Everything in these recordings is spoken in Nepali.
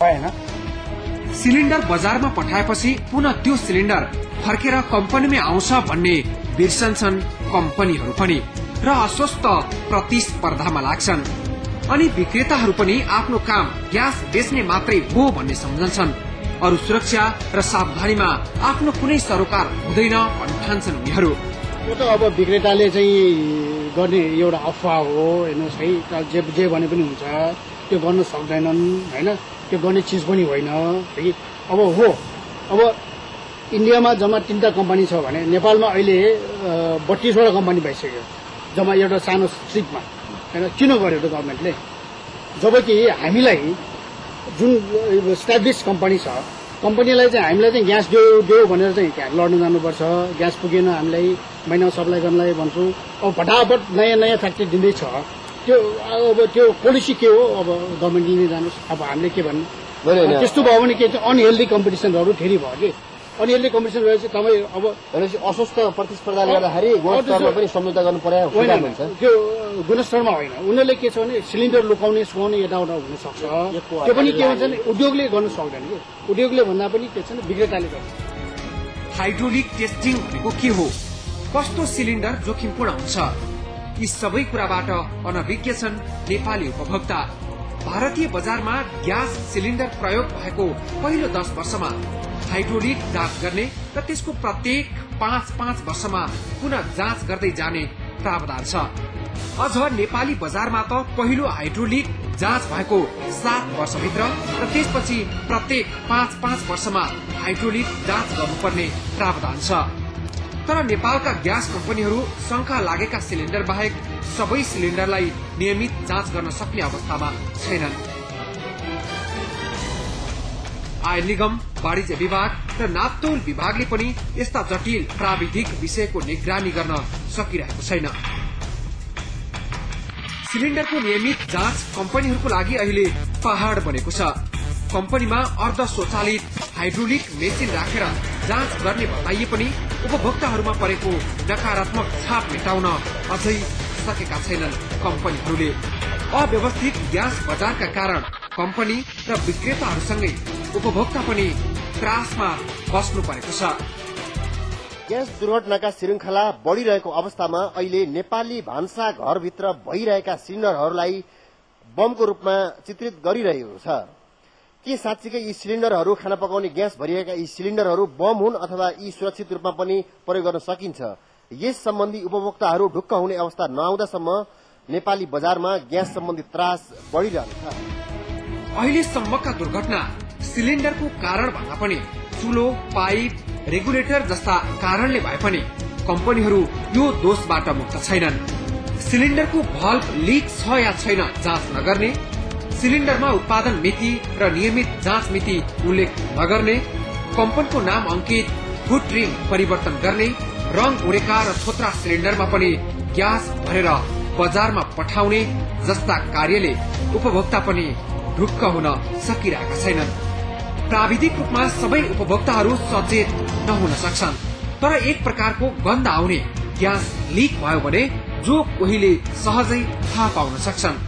भएन। सिलिन्डर बजारमा पठाएपछि पुनः त्यो सिलिन्डर फर्केर कम्पनीमै आउँछ भन्ने बिर्सन्छन् कम्पनीहरू पनि र अस्वस्थ प्रतिस्पर्धामा लाग्छन्। अनि विक्रेताहरू पनि आफ्नो काम ग्यास बेच्ने मात्रै हो भन्ने सम्झन्छन्। अरू सुरक्षा र सावधानीमा आफ्नो कुनै सरोकार हुँदैन भन्ने ठान्छन् उनीहरू। यो त अब विक्रेताले चाहिँ गर्ने एउटा अफवाह हो। हेर्नुहोस् है, जे भने पनि हुन्छ, त्यो गर्न सक्दैनन् होइन, त्यो गर्ने चिज पनि होइन। अब हो, अब इन्डियामा जम्मा 3टा कम्पनी छ भने नेपालमा अहिले 32वटा कम्पनी भइसक्यो, जम्मा एउटा सानो स्ट्रिपमा होइन। किन गर्यो त गभर्मेन्टले? जबकि हामीलाई जुन एस्टाब्लिस कम्पनी छ, कम्पनीलाई चाहिँ हामीलाई चाहिँ ग्यास देऊ भनेर चाहिँ लड्नु जानुपर्छ। ग्यास पुगेन हामीलाई महिना सप्लाई गर्नलाई भन्छु। अब फटाफट नयाँ फ्याक्ट्री दिँदैछ, त्यो अब त्यो पोलिसी के हो? अब गभर्मेन्ट लिने जानुहोस्। अब हामीले के भन्नु? त्यस्तो भयो भने के चाहिँ अनहेल्दी कम्पिटिसनहरू फेरि भयो कि अनहेल्दी कम्पिटिसन भएपछि तपाईँ अब अस्वस्थ प्रतिस्पर्धाले गर्दाखेरि गुणस्तरमा पनि सम्झौता गर्नु पर्यो। त्यो गुणस्तरमा होइन, उनीहरूले के छ भने सिलिन्डर लुकाउने सुकाउने यताउता हुन सक्छ। त्यो पनि के भन्छ भने उद्योगले गर्न सक्दैन कि, उद्योगले भन्दा पनि के छ भने विक्रेताले गर्छ। हाइड्रोलिक टेस्टिङ भनेको के हो, कस्तो सिलिन्डर जोखिमपूर्ण हुन्छ, यी सबै कुराबाट अनभिज्ञ छन् नेपाली उपभोक्ता। भारतीय बजारमा ग्यास सिलिन्डर प्रयोग भएको पहिलो 10 वर्षमा हाइड्रोलिक जाँच गर्ने र त्यसको प्रत्येक 5 वर्षमा पुनः जाँच गर्दै जाने प्रावधान छ। अझ नेपाली बजारमा त पहिलो हाइड्रोलिक जाँच भएको 7 वर्षभित्र र त्यसपछि प्रत्येक 5 वर्षमा हाइड्रोलिक जाँच गर्नुपर्ने प्रावधान छ। तर नेपालका ग्यास कम्पनीहरू शंका लागेका सिलिन्डर बाहेक सबै सिलिन्डरलाई नियमित जाँच गर्न सक्ने अवस्थामा छैनन्। आयल निगम, वाणिज्य विभाग र नापतोल विभागले पनि यस्ता जटिल प्राविधिक विषयको निगरानी गर्न सकिरहेको छैन। सिलिन्डरको नियमित जाँच कम्पनीहरूको लागि अहिले पहाड़ बनेको छ। कम्पनीमा अर्ध स्वचालित हाइड्रोलिक मेसिन राखेर जाँच गर्ने बताइए पनि उपभोक्ताहरूमा परेको नकारात्मक छाप मेटाउन अझै सकेका छैनन् कम्पनीहरूले। अव्यवस्थित ग्यास बजारका कारण कम्पनी र विक्रेताहरूसँगै उपभोक्ता पनि त्रासमा बस्नु परेको छ। ग्यास दुर्घटनाका श्रृंखला बढ़िरहेको अवस्थामा अहिले नेपाली भान्सा घरभित्र भइरहेका सिलिन्डरहरूलाई बमको रूपमा चित्रित गरिरहेको छ। के साँच्चीकै यी सिलिन्डरहरू खाना पकाउने ग्यास भरिएका यी सिलिन्डरहरू बम हुन् अथवा यी सुरक्षित रूपमा पनि प्रयोग गर्न सकिन्छ? यस सम्बन्धी उपभोक्ताहरू ढुक्क हुने अवस्था नआउँदासम्म नेपाली बजारमा ग्यास सम्बन्धी त्रास बढ़िरहन्छ। अहिलेसम्मका दुर्घटना सिलिन्डरको कारण भन्दा पनि चुलो, पाइप, रेगुलेटर जस्ता कारणले भए पनि कम्पनीहरू यो दोषबाट मुक्त छैनन्। सिलिन्डरको भल्भ लिक छ या छैन जाँच नगर्ने, सिलिन्डरमा उत्पादन मिति र नियमित जाँच मिति उल्लेख नगर्ने, कम्पनीको नाम अंकित फुट रिङ परिवर्तन गर्ने, रंग उडेका र थोत्रा सिलिन्डरमा पनि ग्यास भरेर बजारमा पठाउने जस्ता कार्यले उपभोक्ता पनि ढुक्क हुन सकिरहेका छैनन्। प्राविधिक रूपमा सबै उपभोक्ताहरू सचेत नहुन सक्छन्, तर एक प्रकारको गन्ध आउने ग्यास लिक भयो भने जो कोहीले सहजै थाहा पाउन सक्छन्।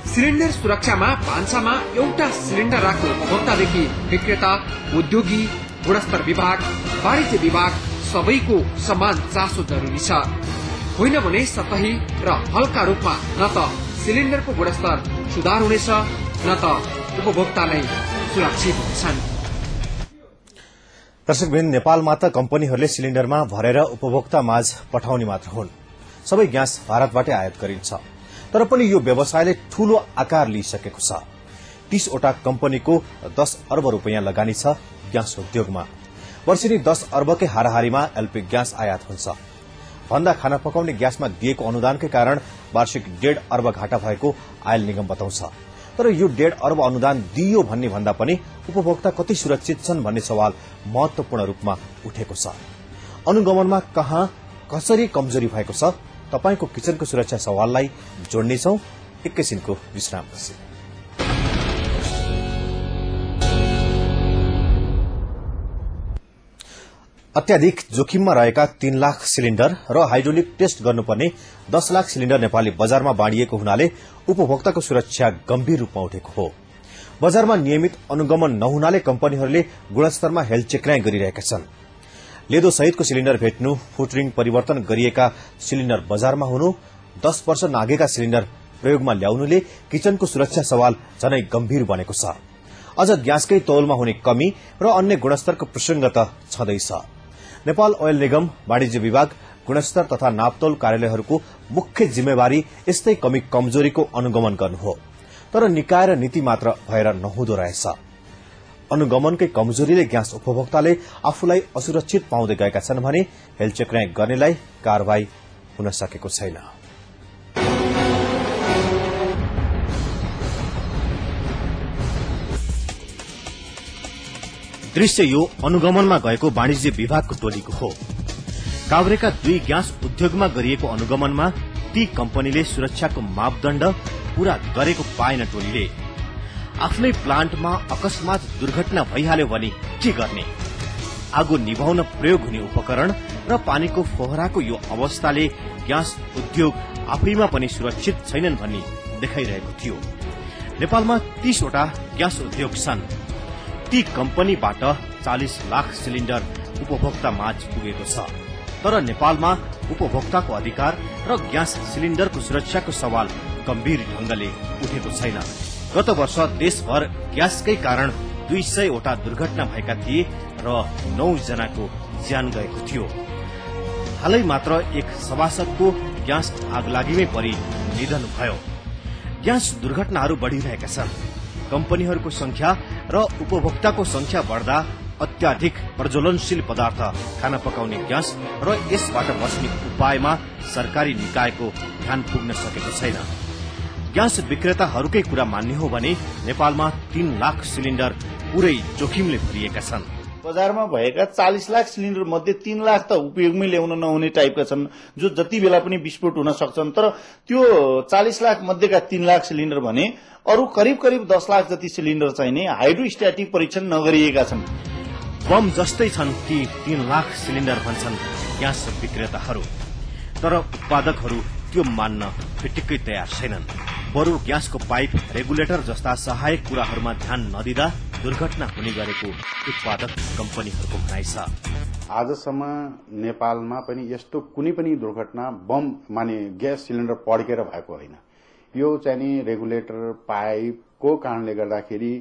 सिलिन्डर सुरक्षामा भान्सामा एउटा सिलिन्डर राख्ने उपभोक्तादेखि विक्रेता, उद्योगी, गुणस्तर विभाग, वाणिज्य विभाग सबैको समान चासो जरुरी छ। होइन भने सतही र हल्का रूपमा न त सिलिन्डरको गुणस्तर सुधार हुनेछ न त उपभोक्ता नै सुरक्षित हुनेछन्। दर्शकवृन्द, नेपालमा त कम्पनीहरूले सिलिन्डरमा भरेर उपभोक्ता माझ पठाउने मात्र हुन्। सबै ग्यास भारतबाटै आयात गरिन्छ। तर पनि यो व्यवसायले ठूलो आकार लिइसकेको छ। 30 वटा कम्पनीको 10 अर्ब रुपियाँ लगानी छ ग्यास उद्योगमा। वर्षेनी 10 अर्बकै हाराहारीमा एलपी ग्यास आयात हुन्छ। भन्दा खाना पकाउने ग्यासमा दिएको अनुदानकै कारण वार्षिक 1.5 अर्ब घाटा भएको आयल निगम बताउँछ। तर यो 1.5 अर्ब अनुदान दिइयो भन्ने भन्दा पनि उपभोक्ता कति सुरक्षित छन् भन्ने सवाल महत्वपूर्ण रूपमा उठेको छ। अनुगमनमा कहाँ कसरी कमजोरी भएको छ? तपाईको किचनको सुरक्षा सवाललाई जोड्नेछौं एकैछिनको विश्रामपछि। अत्याधिक जोखिममा रहेका 3 लाख सिलिन्डर र हाइड्रोलिक टेस्ट गर्नुपर्ने 10 लाख सिलिन्डर नेपाली बजारमा बाँडिएको हुनाले उपभोक्ताको सुरक्षा गम्भीर रूपमा उठेको हो। बजारमा नियमित अनुगमन नहुनाले कम्पनीहरूले गुणस्तरमा हेलचेक्राइ गरिरहेका छन्। लेदो सहितको सिलिण्डर भेट्नु, फुटरिङ परिवर्तन गरिएका सिलिण्डर बजारमा हुनु, 10 वर्ष नागेका सिलिण्डर प्रयोगमा ल्याउनुले किचनको सुरक्षा सवाल झनै गम्भीर बनेको छ। अझ ग्यासकै तौलमा हुने कमी र अन्य गुणस्तरको प्रसंग त छँदैछ। नेपाल ओयल निगम, वाणिज्य विभाग, गुणस्तर तथा नापतौल कार्यालयहरूको मुख्य जिम्मेवारी यस्तै कमी कमजोरीको अनुगमन गर्नु हो। तर निकाय र नीति मात्र भएर नहुँदो रहेछ। अनुगमनकै कमजोरीले ग्यास उपभोक्ताले आफूलाई असुरक्षित पाउँदै गएका छन् भने हेलचेक्राइ गर्नेलाई कारवाही हुन सकेको छैन। दृश्य यो अनुगमनमा गएको वाणिज्य विभागको टोलीको हो। काभ्रेका 2 ग्यास उद्योगमा गरिएको अनुगमनमा ती कम्पनीले सुरक्षाको मापदण्ड पूरा गरेको पाएन। टोलीले आफ्नै प्लान्टमा अकस्मात दुर्घटना भइहाल्यो भने के गर्ने? आगो निभाउन प्रयोग हुने उपकरण र पानीको फोहराको यो अवस्थाले ग्यास उद्योग आफैमा पनि सुरक्षित छैनन् भन्ने देखाइरहेको थियो। नेपालमा 30 वटा ग्यास उद्योग छन्। ती कम्पनीबाट 40 लाख सिलिण्डर उपभोक्ता माझ पुगेको छ। तर नेपालमा उपभोक्ताको अधिकार र ग्यास सिलिण्डरको सुरक्षाको सवाल गम्भीर ढंगले उठेको छैन। गत वर्ष देशभर ग्यासकै कारण 200 वटा दुर्घटना भएका थिए र 9 जनाको ज्यान गएको थियो। हालै मात्र एक सभासदको ग्यास आगलागीमै परि निधन भयो। ग्यास दुर्घटनाहरू बढ़िरहेका छन्। कम्पनीहरूको संख्या र उपभोक्ताको संख्या बढ़दा अत्याधिक प्रज्वलनशील पदार्थ खाना पकाउने ग्यास र यसबाट बच्ने उपायमा सरकारी निकायको ध्यान पुग्न सकेको छैन। ग्यास विक्रेताहरूकै कुरा मान्ने हो भने नेपालमा 3 लाख सिलिण्डर पूरै जोखिमले भरिएका छन्। बजारमा भएका 40 लाख सिलिण्डर मध्ये 3 लाख त उपयोगमै ल्याउन नहुने टाइपका छन्, जो जति बेला पनि विस्फोट हुन सक्छन्। तर त्यो 40 लाख मध्येका 3 लाख सिलिण्डर भने अरू करिब 10 लाख जति सिलिण्डर चाहिँ नि हाइड्रोस्ट्याटिक परीक्षण नगरिएका छन्। बम जस्तै छन् ती 3 लाख सिलिण्डर भन्छन् ग्यास विक्रेताहरू। तर उत्पादकहरू त्यो मान्न फिटिक्कै तयार छैनन्। बरु ग्यासको पाइप, रेगुलेटर जस्ता सहायक कुराहरूमा ध्यान नदिँदा दुर्घटना हुने गरेको उत्पादक कम्पनीहरूको भनाइ छ। आजसम्म नेपालमा पनि यस्तो कुनै पनि दुर्घटना बम माने ग्यास सिलिण्डर पड्केर भएको होइन। यो चाहिँ नि रेगुलेटर पाइपको कारणले गर्दाखेरि,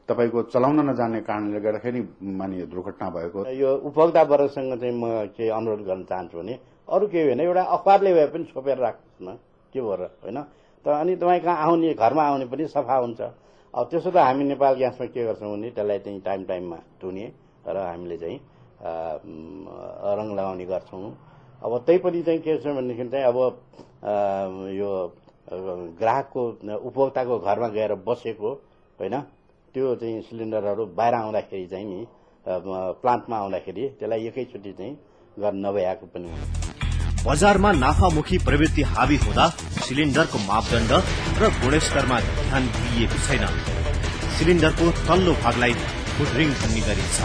तपाईको चलाउन नजान्ने कारणले गर्दाखेरि माने दुर्घटना भएको। यो उपभोक्ता वर्गसँग चाहिँ म के अनुरोध गर्न चाहन्छु भने अरू केही होइन, एउटा अखबारले भए पनि छोपेर राख्नु न, के भएर होइन त। अनि तपाईँ कहाँ आउने, घरमा आउने पनि सफा हुन्छ। अब त्यसो त हामी नेपाल ग्यासमा के गर्छौँ भने त्यसलाई चाहिँ टाइममा धुने र हामीले चाहिँ रङ लगाउने गर्छौँ। अब त्यही पनि चाहिँ के छ भनेदेखि चाहिँ अब यो ग्राहकको, उपभोक्ताको घरमा गएर बसेको होइन, त्यो चाहिँ सिलिण्डरहरू बाहिर आउँदाखेरि चाहिँ नि प्लान्टमा आउँदाखेरि त्यसलाई एकैचोटि चाहिँ गर्न नभएको पनि हुन्छ। बजारमा नाफामुखी प्रवृत्ति हावी हुँदा सिलिण्डरको मापदण्ड र गुणस्तरमा ध्यान दिइएको छैन। सिलिण्डरको तल्लो भागलाई फुटरिङ भन्ने गरिन्छ।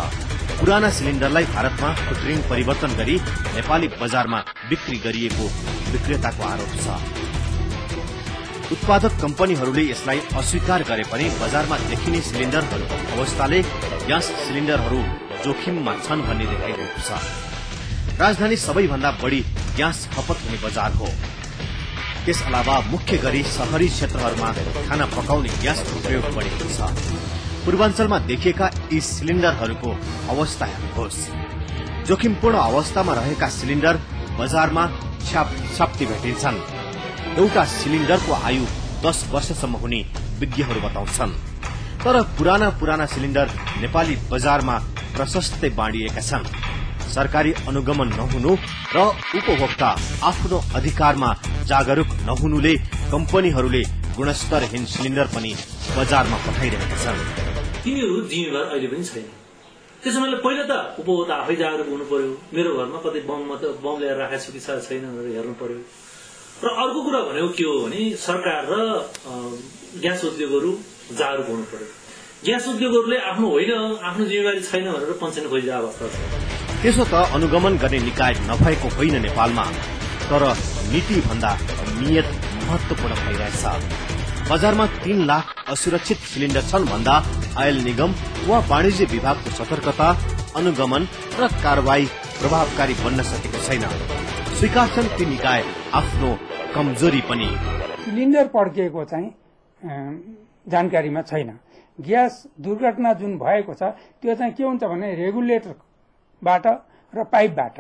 पुराना सिलिण्डरलाई भारतमा फुटरिङ परिवर्तन गरी नेपाली बजारमा बिक्री गरिएको विक्रेताको आरोप छ। उत्पादक कम्पनीहरूले यसलाई अस्वीकार गरे पनि बजारमा देखिने सिलिण्डरहरूको अवस्थाले ग्यास सिलिण्डरहरू जोखिममा छन् भन्ने देखाइरहेको छ। राजधानी सबैभन्दा बढ़ी ग्यास खपत हुने बजार हो। त्यस अलावा मुख्य गरी शहरी क्षेत्रहरूमा खाना पकाउने ग्यासको प्रयोग बढ़ेको छ। पूर्वाञ्चलमा देखिएका यी सिलिण्डरहरूको अवस्था हेर्नुहोस्। जोखिमपूर्ण अवस्थामा रहेका सिलिण्डर बजारमा छाप्ती भेटिन्छन्। एउटा सिलिण्डरको आयु 10 वर्षसम्म हुने विज्ञहरू बताउँछन्। तर पुराना सिलिण्डर नेपाली बजारमा प्रशस्तै बाँडिएका छन्। सरकारी अनुगमन नहुनु र उपभोक्ता आफ्नो अधिकारमा जागरूक नहुनुले कम्पनीहरूले गुणस्तरहीन सिलिण्डर पनि बजारमा पठाइरहेका छन्। तिनीहरू जिम्मेवार अहिले पनि छैन। त्यसो भने पहिला त उपभोक्ता आफै जागरूक हुनु पर्यो। मेरो घरमा कतै बम ल्याएर राखेको छु कि छैन भनेर हेर्नु पर्यो। र अर्को कुरा भनेको के हो भने सरकार र ग्यास उद्योगहरू जागरूक हुनु पर्यो। ग्यास उद्योगहरूले आफ्नो होइन, आफ्नो जिम्मेवारी छैन भनेर पन्छान खोजिरहेको अवस्था छ। त्यसो त अनुगमन गर्ने निकाय नभएको होइन नेपालमा, तर नीति भन्दा नियत महत्वपूर्ण भइरहेछ। बजारमा 3 लाख असुरक्षित सिलिण्डर छन् भन्दा आयल निगम वा वाणिज्य विभागको सतर्कता, अनुगमन र कारवाही प्रभावकारी बन्न सकेको छैन। स्वीकार छन् ती निकाय आफ्नो कमजोरी पनि। सिलिन्डर पड्किएको चाहिँ जानकारीमा छैन। ग्यास दुर्घटना जुन भएको छ त्यो चाहिँ के हुन्छ भने रेगुलेटरबाट र पाइपबाट,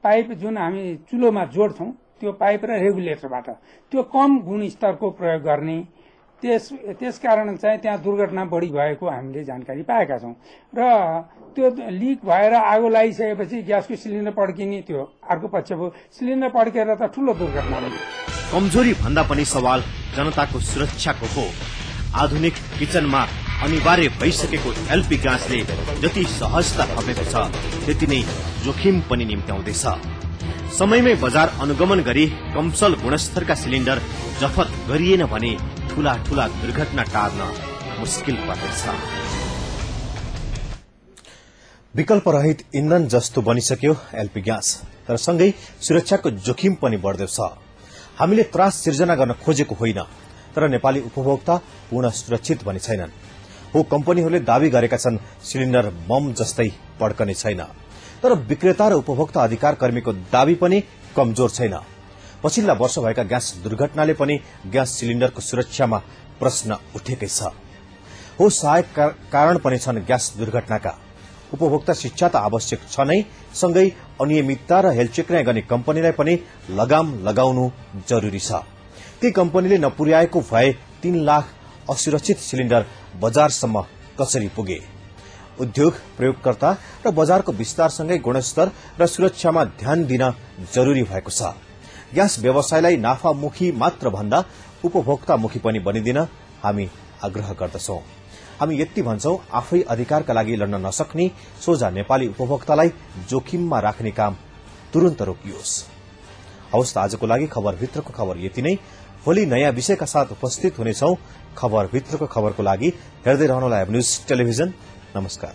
पाइप जुन हामी चुलोमा जोड्छौं त्यो पाइप र रेगुलेटरबाट त्यो कम गुणस्तरको प्रयोग गर्ने, त्यसकारण चाहिँ त्यहाँ दुर्घटना बढी भएको हामीले जानकारी पाएका छौं। र त्यो लिक भएर आगो लागिसकेपछि ग्यासको सिलिन्डर पड्किने त्यो अर्को पक्ष भयो। सिलिन्डर पड्केर त ठूलो दुर्घटना भयो। कमजोरी भन्दा पनि सवाल जनताको सुरक्षाको हो। आधुनिक किचनमा अनिवार्य भइसकेको एलपी ग्यासले जति सहजता थपेको छ त्यति नै जोखिम पनि निम्त्याउँदैछ। समयमै बजार अनुगमन गरी कमसल गुणस्तरका सिलिण्डर जफत गरिएन भने ठूला ठूला दुर्घटना टार्न मुस्किल पर्नेछ। विकल्प रहित इन्धन जस्तो बनिसक्यो एलपी ग्यास, तर सँगै सुरक्षाको जोखिम पनि बढ्दै छ। हामीले त्रास सिर्जना गर्न खोजेको होइन, तर नेपाली उपभोक्ता पूर्ण सुरक्षित बने छैनन्। हो कम्पनीहरूले दावी गरेका छन् सिलिण्डर बम जस्तै पड्कने छैन, तर विक्रेता र उपभोक्ता अधिकार कर्मीको दावी पनि कमजोर छैन। पछिल्ला वर्ष भएका ग्यास दुर्घटनाले पनि ग्यास सिलिण्डरको सुरक्षामा प्रश्न उठेकै छ। हो सहायक कारण पनि छन् ग्यास दुर्घटनाका। उपभोक्ता शिक्षा त आवश्यक छ नै, सँगै अनियमितता र हेलचेक्राइ गर्ने कम्पनीलाई पनि लगाम लगाउनु जरूरी छ। ती कम्पनीले नपुर्याएको भए 3 लाख असुरक्षित सिलिण्डर बजारसम्म कसरी पुगे? उद्योग, प्रयोगकर्ता र बजारको विस्तारसँगै गुणस्तर र सुरक्षामा ध्यान दिन जरूरी भएको छ। ग्यास व्यवसायलाई नाफामुखी मात्र भन्दा उपभोक्तामुखी पनि बनिदिन हामी आग्रह गर्दछौं। हामी यति भन्छौं, आफै अधिकारका लागि लड्न नसक्ने सोझा नेपाली उपभोक्तालाई जोखिममा राख्ने काम तुरन्त रोकियोस्। हवस् त आजको लागि खबरभित्रको खबर यति नै। भोलि नयाँ विषयका साथ उपस्थित हुनेछौं। खबरभित्रको खबरको लागि हेर्दै रहनुहोला एभ न्यूज टेलिभिजन। नमस्कार।